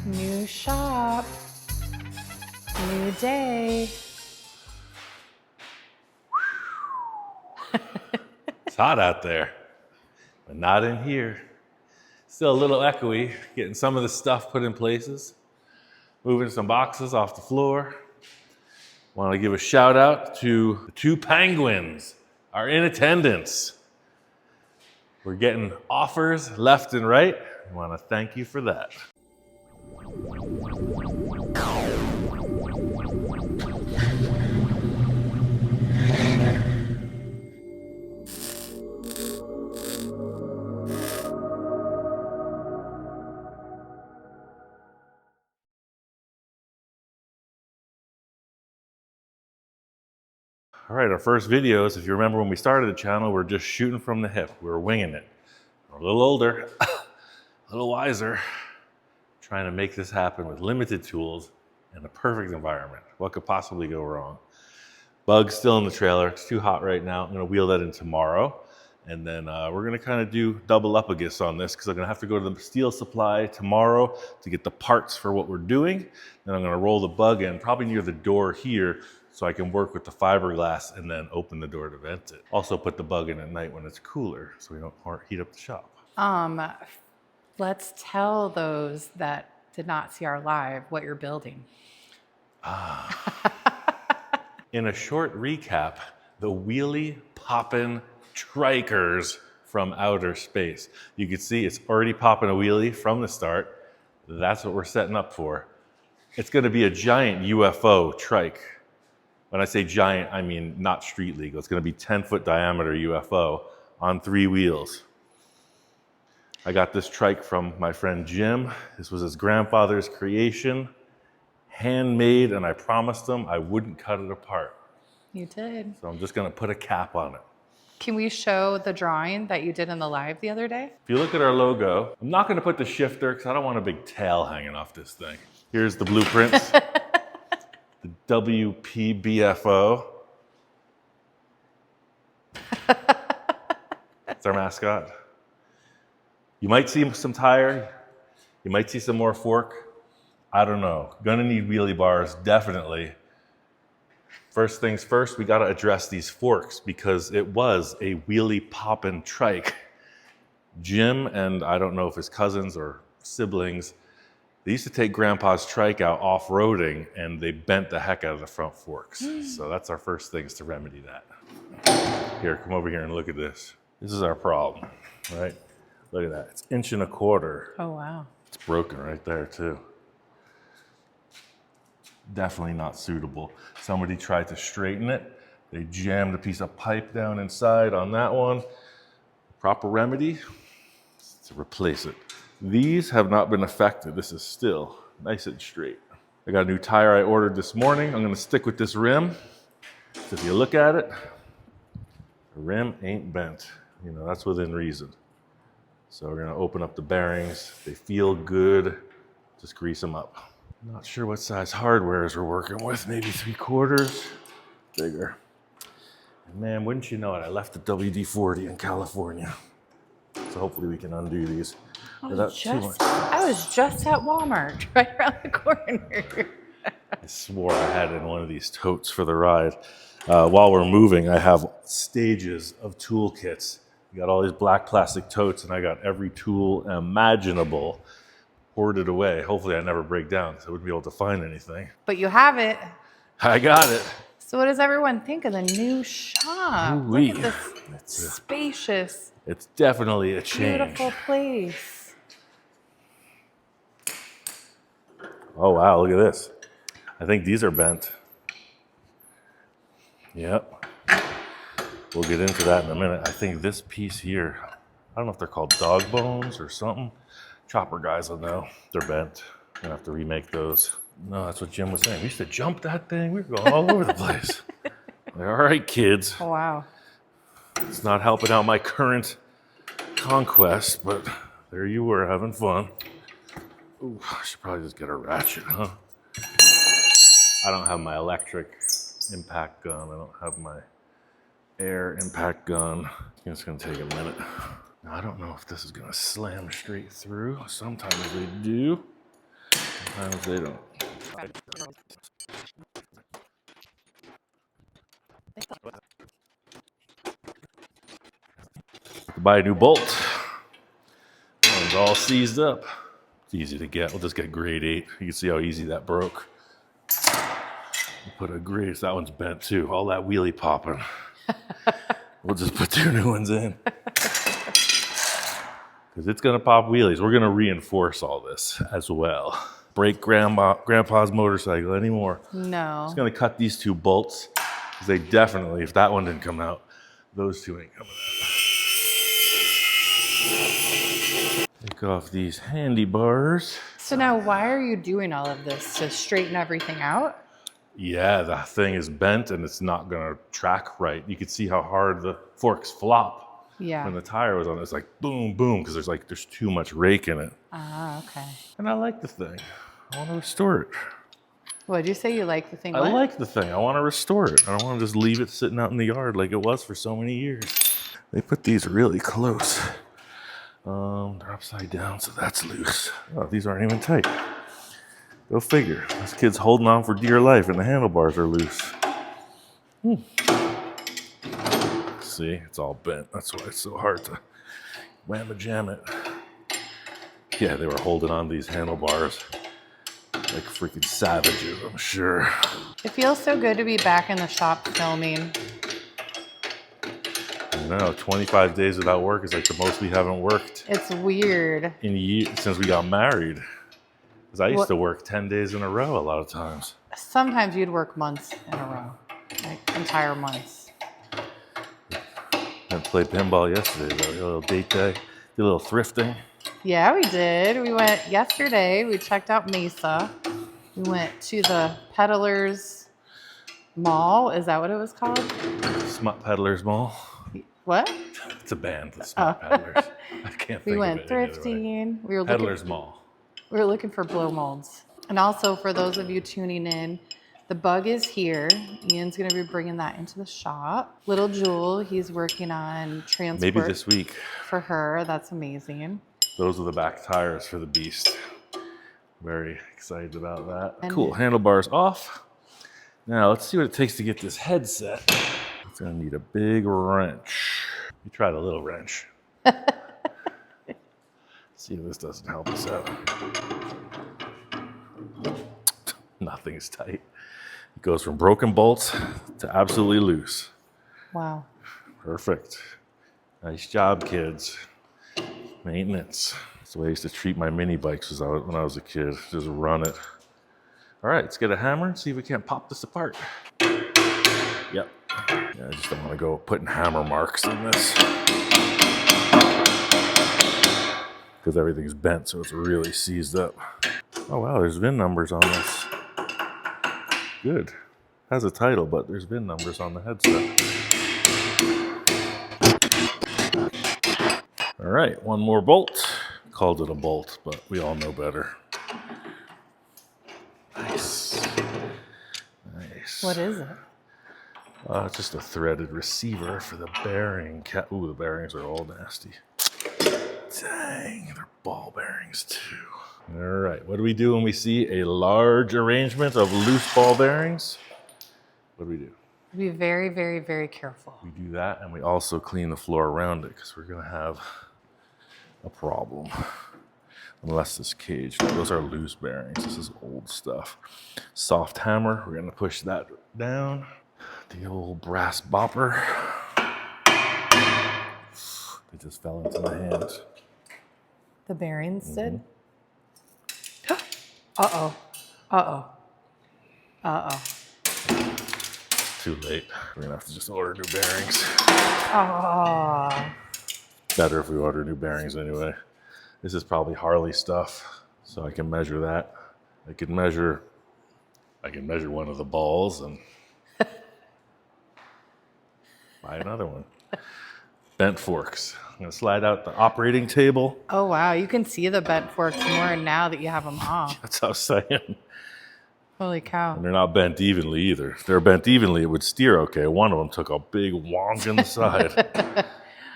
New shop, new day. It's hot out there, but not in here. Still a little echoey, getting some of the stuff put in places, moving some boxes off the floor. Want to give a shout out to the 2 penguins are in attendance. We're getting offers left and right. I want to thank you for that. All right, our first videos, if you remember when we started the channel, we're just shooting from the hip. We were winging it. We're a little older, a little wiser, trying to make this happen with limited tools and a perfect environment. What could possibly go wrong? Bug's still in the trailer. It's too hot right now. I'm gonna wheel that in tomorrow. And then we're gonna kind of do double up, I guess, on this because I'm gonna have to go to the steel supply tomorrow to get the parts for what we're doing. Then I'm gonna roll the Bug in, probably near the door here, so I can work with the fiberglass and then open the door to vent it. Also put the Bug in at night when it's cooler so we don't heat up the shop. Let's tell those that did not see our live what you're building. In a short recap, the Wheelie-Popping Trikers from outer space. You can see it's already popping a wheelie from the start. That's what we're setting up for. It's gonna be a giant UFO trike. When I say giant, I mean not street legal. It's gonna be 10-foot diameter UFO on 3 wheels. I got this trike from my friend Jim. This was his grandfather's creation, handmade, and I promised him I wouldn't cut it apart. You did. So I'm just gonna put a cap on it. Can we show the drawing that you did in the live the other day? If you look at our logo, I'm not gonna put the shifter because I don't want a big tail hanging off this thing. Here's the blueprints. The WPBFO. It's our mascot. You might see some tire. You might see some more fork. I don't know. Gonna need wheelie bars, definitely. First things first, we gotta address these forks because it was a wheelie-popping trike. Jim and I don't know if his cousins or siblings, they used to take Grandpa's trike out off-roading and they bent the heck out of the front forks. So that's our first thing is to remedy that. Here, come over here and look at this. This is our problem, right? Look at that, it's 1.25 inches. Oh, wow. It's broken right there too. Definitely not suitable. Somebody tried to straighten it. They jammed a piece of pipe down inside on that one. Proper remedy is to replace it. These have not been affected. This is still nice and straight. I got a new tire I ordered this morning. I'm gonna stick with this rim. So if you look at it, the rim ain't bent. You know, that's within reason. So we're gonna open up the bearings. They feel good. Just grease them up. Not sure what size hardwares we're working with. Maybe 3/4, bigger. And man, wouldn't you know it, I left the WD-40 in California. So hopefully we can undo these. I was just at Walmart, right around the corner. I swore I had it in one of these totes for the ride. While we're moving, I have stages of toolkits. I got all these black plastic totes and I got every tool imaginable hoarded away. Hopefully I never break down because I wouldn't be able to find anything. But you have it. I got it. So what does everyone think of the new shop? Ooh-wee. Look at this spacious, It's definitely a change. beautiful place. Oh wow, look at this. I think these are bent. Yep. We'll get into that in a minute. I think this piece here, I don't know if they're called dog bones or something. Chopper guys will know. They're bent. I'm gonna have to remake those. No, that's what Jim was saying. We used to jump that thing. We were going all over the place. Like, all right, kids. Oh, wow. It's not helping out my current conquest, but there you were having fun. Ooh, I should probably just get a ratchet, huh? I don't have my electric impact gun. I don't have my air impact gun. It's gonna take a minute. Now, I don't know if this is gonna slam straight through. Sometimes they do. Sometimes they don't. Buy a new bolt. One's all seized up. It's easy to get. We'll just get grade 8. You can see how easy that broke. We'll put a grade. That one's bent too. All that wheelie popping. We'll just put 2 new ones in. Because it's going to pop wheelies. We're going to reinforce all this as well. Break grandpa's motorcycle anymore. No. It's going to cut these 2 bolts. Because they definitely, if that one didn't come out, those 2 ain't coming out. Take off these handy bars. So now why are you doing all of this? To straighten everything out? Yeah, the thing is bent and it's not going to track right. You can see how hard the forks flop. Yeah. When the tire was on, it's like boom, boom, because there's too much rake in it. Ah, okay. And I like the thing. I want to restore it. What did you say? You like the thing? I like the thing. I want to restore it. I don't want to just leave it sitting out in the yard like it was for so many years. They put these really close. They're upside down, so that's loose. Oh, these aren't even tight. Go figure. This kid's holding on for dear life, and the handlebars are loose. See, it's all bent. That's why it's so hard to whamma-jam it. Yeah, they were holding on these handlebars like freaking savages, I'm sure. It feels so good to be back in the shop filming. I know, 25 days without work is like the most we haven't worked It's weird. in years since we got married. Because I used to work 10 days in a row a lot of times. Sometimes you'd work months in a row, like entire months. I played pinball yesterday, though. A little date day, did a little thrifting. Yeah, we did. We went yesterday. We checked out Mesa. We went to the Peddlers Mall. Is that what it was called? Smut Peddlers Mall. What? It's a band, the Smut Peddlers. I can't think We of went it any other way. thrifting. We were Peddlers Mall. looking for blow molds. And also, for those of you tuning in, the bug is here. Ian's going to be bringing that into the shop. Little Jewel, he's working on transport. Maybe this week. For her. That's amazing. Those are the back tires for the Beast. Very excited about that. And cool, handlebars off. Now let's see what it takes to get this headset. It's gonna need a big wrench. You tried a little wrench. See if this doesn't help us out. Nothing's tight. It goes from broken bolts to absolutely loose. Wow. Perfect. Nice job, kids. Maintenance. That's the way I used to treat my mini bikes when I was a kid. Just run it. All right, let's get a hammer and see if we can't pop this apart. Yep. Yeah, I just don't want to go putting hammer marks in this. Because everything's bent, so it's really seized up. Oh wow, there's VIN numbers on this. Good. Has a title, but there's VIN numbers on the headset. All right, one more bolt. Called it a bolt, but we all know better. Nice. Nice. What is it? It's just a threaded receiver for the bearing. Ooh, the bearings are all nasty. Dang, they're ball bearings too. All right, what do we do when we see a large arrangement of loose ball bearings? What do we do? Be very, very, very careful. We do that, and we also clean the floor around it because we're going to have a problem. Unless this cage, those are loose bearings. This is old stuff. Soft hammer, we're going to push that down. The old brass bopper. It just fell into my hands. The bearings did? Uh-oh. Uh-oh. Uh-oh. Too late. We're going to have to just order new bearings. Oh. Better if we order new bearings anyway. This is probably Harley stuff, so I can measure that. I can measure one of the balls and buy another one. Bent forks. I'm gonna slide out the operating table. Oh, wow. You can see the bent forks more now that you have them off. That's what I'm saying. Holy cow. And they're not bent evenly either. If they're bent evenly, it would steer okay. One of them took a big wonk in the side.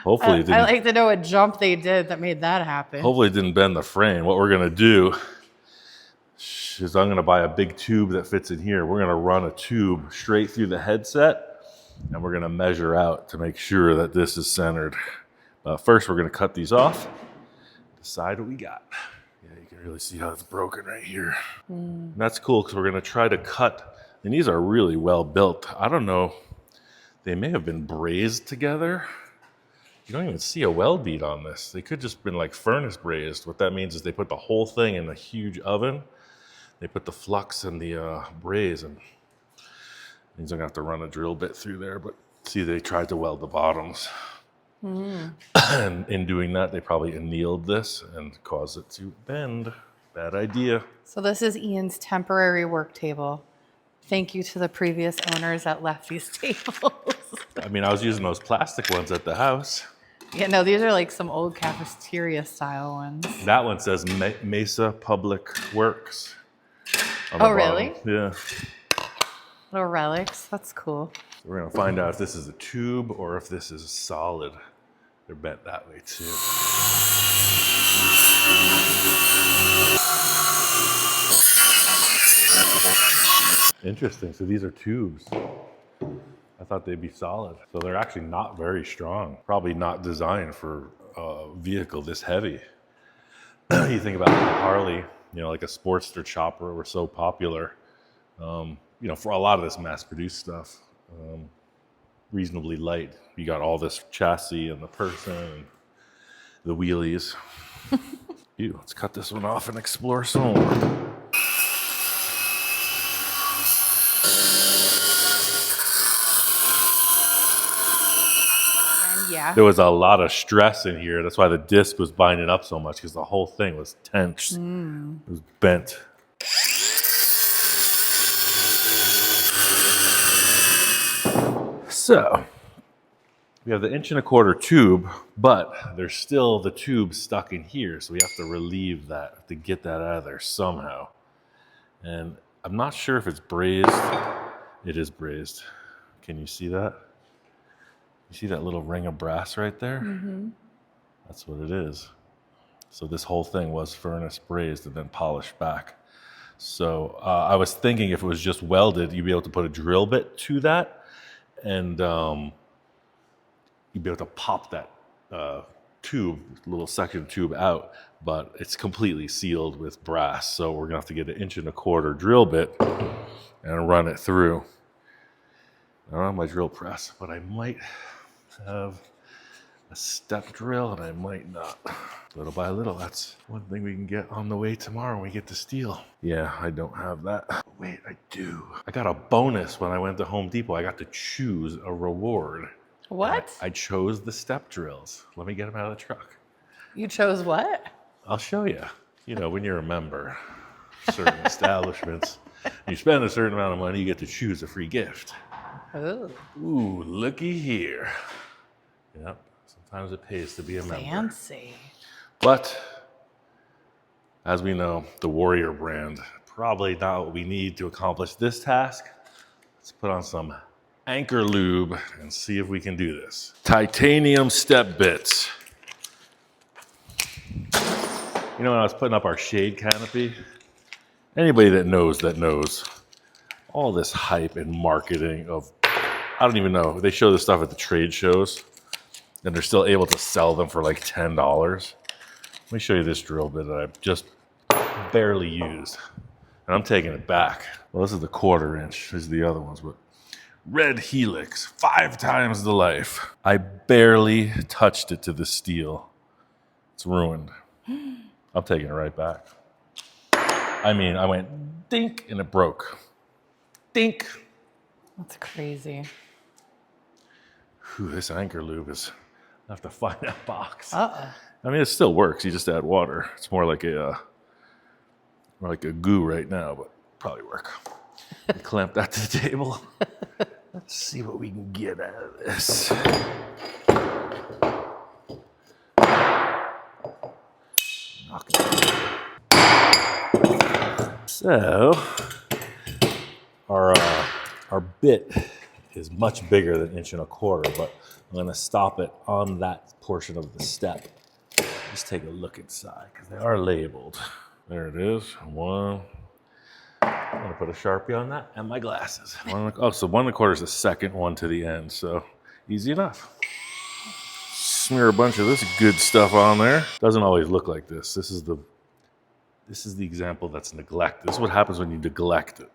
Hopefully it didn't. I'd like to know what jump they did that made that happen. Hopefully it didn't bend the frame. What we're gonna do, is I'm gonna buy a big tube that fits in here. We're gonna run a tube straight through the headset, and we're gonna measure out to make sure that this is centered. First, we're gonna cut these off, decide what we got. Yeah, you can really see how it's broken right here. And that's cool because we're gonna try to cut, and these are really well built. I don't know, they may have been brazed together. You don't even see a weld bead on this. They could just been like furnace brazed. What that means is they put the whole thing in a huge oven. They put the flux and the braze, and means I'm gonna have to run a drill bit through there. But see, they tried to weld the bottoms. And in doing that, they probably annealed this and caused it to bend. Bad idea. So this is Ian's temporary work table. Thank you to the previous owners that left these tables. I mean, I was using those plastic ones at the house. Yeah, no, these are like some old cafeteria style ones. That one says Mesa Public Works. On the Oh, really? bottom. Yeah. Little relics. That's cool. We're gonna find out if this is a tube or if this is solid. They're bent that way too. Interesting. So these are tubes. I thought they'd be solid. So they're actually not very strong. Probably not designed for a vehicle this heavy. You think about Harley, you know, like a Sportster chopper were so popular. You know, for a lot of this mass-produced stuff, reasonably light. You got all this chassis and the person and the wheelies. Ew, let's cut this one off and explore some more. Yeah. There was a lot of stress in here. That's why the disc was binding up so much, because the whole thing was tense. It was bent. So we have the 1.25 inch tube, but there's still the tube stuck in here. So we have to relieve that, to get that out of there somehow. And I'm not sure if it's brazed. It is brazed. Can you see that? You see that little ring of brass right there? That's what it is. So this whole thing was furnace brazed and then polished back. So I was thinking if it was just welded, you'd be able to put a drill bit to that, and you'd be able to pop that tube, little section tube out, but it's completely sealed with brass. So we're gonna have to get an 1.25 inch drill bit and run it through. I don't have my drill press, but I might have a step drill and I might not. Little by little, that's one thing we can get on the way tomorrow when we get the steel. Yeah, I don't have that. Wait, I do. I got a bonus when I went to Home Depot. I got to choose a reward. What? I chose the step drills. Let me get them out of the truck. You chose what? I'll show you. You know, when you're a member, certain establishments, you spend a certain amount of money, you get to choose a free gift. Oh. Ooh, looky here. Yep, sometimes it pays to be a member. Fancy. But, as we know, the Warrior brand, probably not what we need to accomplish this task. Let's put on some Anchor Lube and see if we can do this. Titanium step bits. You know, when I was putting up our shade canopy, anybody that knows all this hype and marketing of, I don't even know, they show this stuff at the trade shows and they're still able to sell them for like $10. Let me show you this drill bit that I've just barely used. And I'm taking it back. Well, this is the 1/4 inch. These are the other ones, but red helix, 5 times the life. I barely touched it to the steel. It's ruined. I'm taking it right back. I mean, I went dink and it broke. Dink. That's crazy. Whew, this Anchor Lube is, I have to find that box. Uh-oh. I mean, it still works. You just add water. It's more like a goo right now, but probably work. Clamp that to the table. Let's see what we can get out of this. Knock it out. So, our bit is much bigger than 1.25 inch, but I'm going to stop it on that portion of the step. Let's take a look inside because they are labeled. There it is. 1, I'm gonna put a Sharpie on that and my glasses. Oh, so 1 1/4 is the second one to the end, so easy enough. Smear a bunch of this good stuff on there. Doesn't always look like this. This is the example that's neglected. This is what happens when you neglect it.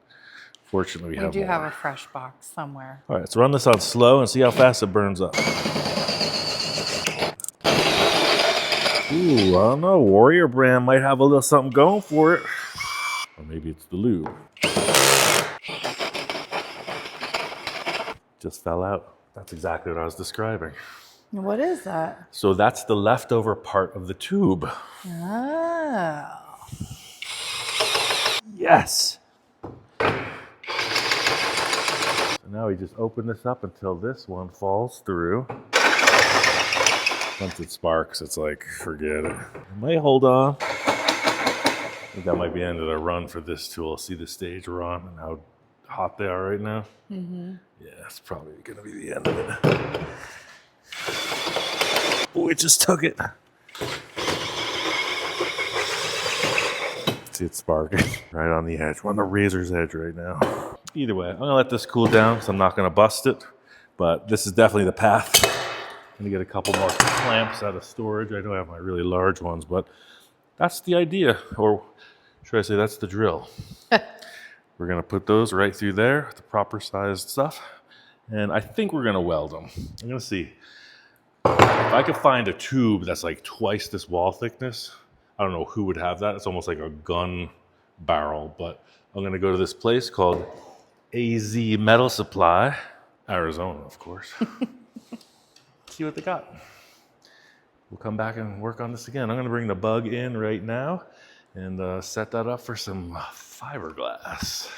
Fortunately, we do have have more. a fresh box somewhere. All right, let's run this on slow and see how fast it burns up. Ooh, I don't know. Warrior brand might have a little something going for it. Or maybe it's the lube. Just fell out. That's exactly what I was describing. What is that? So that's the leftover part of the tube. Oh. Yes. So now we just open this up until this one falls through. Once it sparks, it's like, forget it. It might hold on. I think that might be the end of the run for this tool. See the stage we're on and how hot they are right now? Mm-hmm. Yeah, it's probably going to be the end of it. Oh, it just took it. See it sparking right on the edge. We're on the razor's edge right now. Either way, I'm going to let this cool down because I'm not going to bust it. But this is definitely the path. I'm going to get a couple more clamps out of storage. I don't have my really large ones, but that's the idea. Or should I say that's the drill. We're going to put those right through there, the proper sized stuff. And I think we're going to weld them. I'm going to see. If I could find a tube that's like twice this wall thickness, I don't know who would have that. It's almost like a gun barrel. But I'm going to go to this place called AZ Metal Supply, Arizona, of course. See what they got. We'll come back and work on this again. I'm going to bring the bug in right now and set that up for some fiberglass.